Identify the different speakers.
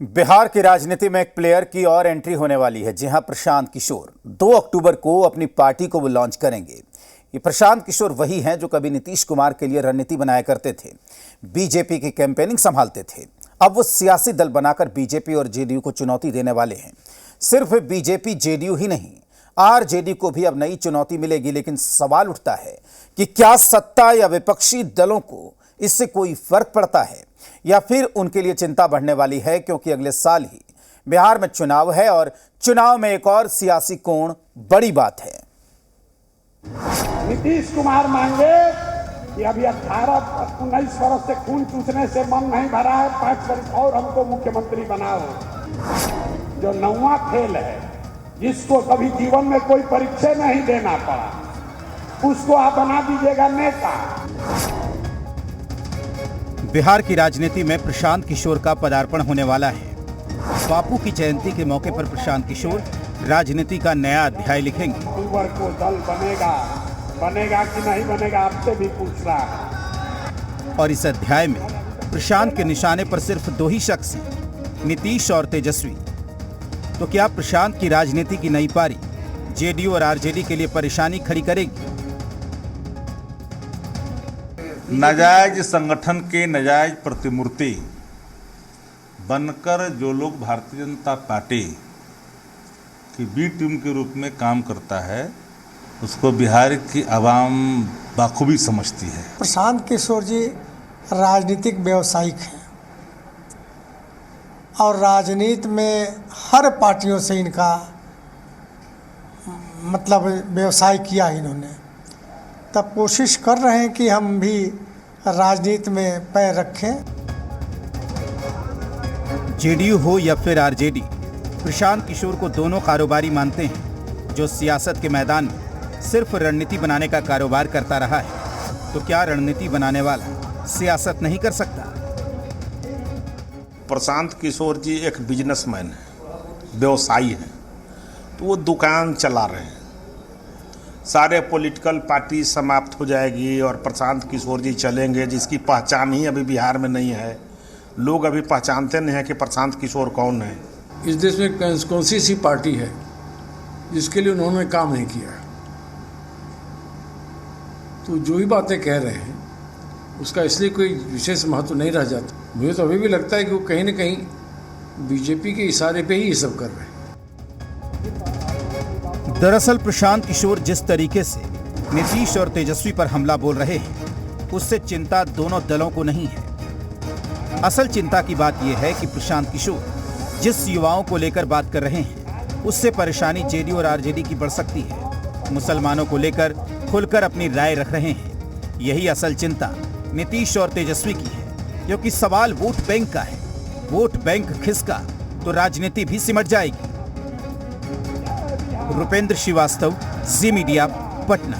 Speaker 1: बिहार की राजनीति में एक प्लेयर की और एंट्री होने वाली है। जी हां, प्रशांत किशोर 2 अक्टूबर को अपनी पार्टी को वो लॉन्च करेंगे। ये प्रशांत किशोर वही हैं जो कभी नीतीश कुमार के लिए रणनीति बनाया करते थे, बीजेपी की कैंपेनिंग संभालते थे। अब वो सियासी दल बनाकर बीजेपी और जेडीयू को चुनौती देने वाले हैं। सिर्फ बीजेपी जेडीयू ही नहीं, आरजेडी को भी अब नई चुनौती मिलेगी। लेकिन सवाल उठता है कि क्या सत्ता या विपक्षी दलों को इससे कोई फर्क पड़ता है या फिर उनके लिए चिंता बढ़ने वाली है, क्योंकि अगले साल ही बिहार में चुनाव है और चुनाव में एक और सियासी कोण बड़ी बात है।
Speaker 2: नीतीश कुमार मांगे कि अभी 18-19 वर्ष से खून चूसने से मन नहीं भरा है, 5 वर्ष और हमको मुख्यमंत्री बनाओ। जो 9वां खेल है, जिसको कभी जीवन में कोई परीक्षा नहीं देना पड़ा, उसको आप बना दीजिएगा नेता।
Speaker 1: बिहार की राजनीति में प्रशांत किशोर का पदार्पण होने वाला है। बापू की जयंती के मौके पर प्रशांत किशोर राजनीति का नया अध्याय लिखेंगे।
Speaker 2: अक्टूबर को दल बनेगा कि नहीं बनेगा, आपसे भी पूछ रहा है।
Speaker 1: और इस अध्याय में प्रशांत के निशाने पर सिर्फ 2 ही शख्स हैं, नीतीश और तेजस्वी। तो क्या प्रशांत की राजनीति की नई पारी जेडीयू और आरजेडी के लिए परेशानी खड़ी करेगी?
Speaker 3: नाजायज संगठन के नाजायज प्रतिमूर्ति बनकर जो लोग भारतीय जनता पार्टी की बी टीम के रूप में काम करता है, उसको बिहार की आवाम बाखूबी समझती है।
Speaker 4: प्रशांत किशोर जी राजनीतिक व्यावसायिक हैं और राजनीति में हर पार्टियों से इनका मतलब व्यवसाय किया इन्होंने। तब कोशिश कर रहे हैं कि हम भी राजनीति में पैर रखें।
Speaker 1: जेडीयू हो या फिर आरजेडी, प्रशांत किशोर को दोनों कारोबारी मानते हैं, जो सियासत के मैदान में सिर्फ रणनीति बनाने का कारोबार करता रहा है। तो क्या रणनीति बनाने वाला सियासत नहीं कर सकता?
Speaker 5: प्रशांत किशोर जी एक बिजनेसमैन है, व्यवसायी हैं, तो वो दुकान चला रहे हैं। सारे पॉलिटिकल पार्टी समाप्त हो जाएगी और प्रशांत किशोर जी चलेंगे, जिसकी पहचान ही अभी बिहार में नहीं है। लोग अभी पहचानते नहीं हैं कि प्रशांत किशोर कौन है।
Speaker 6: इस देश में कौन सी ऐसी पार्टी है जिसके लिए उन्होंने काम नहीं किया? तो जो ही बातें कह रहे हैं उसका इसलिए कोई विशेष महत्व नहीं रह जाता। मुझे तो अभी भी लगता है कि वो कहीं ना कहीं बीजेपी के इशारे पे ही ये सब कर रहे हैं।
Speaker 1: दरअसल प्रशांत किशोर जिस तरीके से नीतीश और तेजस्वी पर हमला बोल रहे हैं, उससे चिंता दोनों दलों को नहीं है। असल चिंता की बात यह है कि प्रशांत किशोर जिस युवाओं को लेकर बात कर रहे हैं, उससे परेशानी जेडीयू और आरजेडी की बढ़ सकती है। मुसलमानों को लेकर खुलकर अपनी राय रख रहे हैं। यही असल चिंता नीतीश और तेजस्वी की है, क्योंकि सवाल वोट बैंक का है। वोट बैंक खिसका तो राजनीति भी सिमट जाएगी। रुपेंद्र श्रीवास्तव, जी मीडिया, पटना।